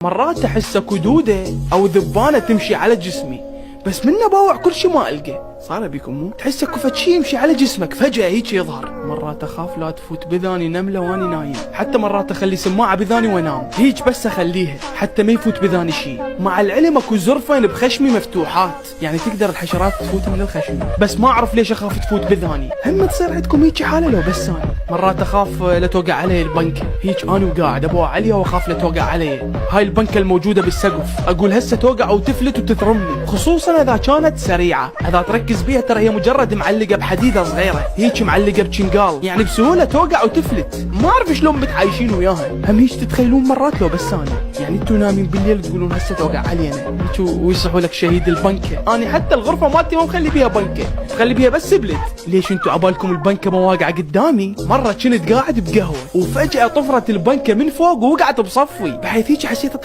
مرات احس اكو دودة او ذبانة تمشي على جسمي، بس من اباوع كل شي ما القى. صار بيكم مو تحس اكو فد شي يمشي على جسمك فجأة هيك يظهر. مرات اخاف لا تفوت بذاني نملة واني نايم، حتى مرات اخلي سماعة بذاني وانام هيك بس اخليها حتى ما يفوت بذاني شي. مع العلم اكو زرفين بخشمي مفتوحات، يعني تقدر الحشرات تفوت من الخشم، بس ما اعرف ليش اخاف تفوت بذاني. هم تصير عندكم هيك حالة لو بس انا؟ مرات اخاف لا توقع علي البنكة هيك انا وقاعد ابوع عليها واخاف لا توقع علي. هاي البنكة الموجودة بالسقف اقول هسه توقع وتفلت وتثرمني، خصوصا اذا كانت سريعة. اذا تركز بيها ترى هي مجرد معلقة بحديدة صغيرة هيك معلقة بشنقال، يعني بسهولة توقع وتفلت. ما اعرف شلون متعايشين وياها. هم هيك تتخيلون مرات لو بس انا؟ يعني انتوا نايمين بالليل تقولون هسه توقع علينا هيك ويصحوا لك شهيد البنكة. انا حتى الغرفة مالتي ما مخلي بيها بنكة، مخلي بيها بس سبلت. ليش انتوا عبالكم البنكة ما واقعة قدامي؟ مرة كنت قاعد بقهوة وفجأة طفرت البنكة من فوق ووقعت بصفي، بحيث هيك حسيت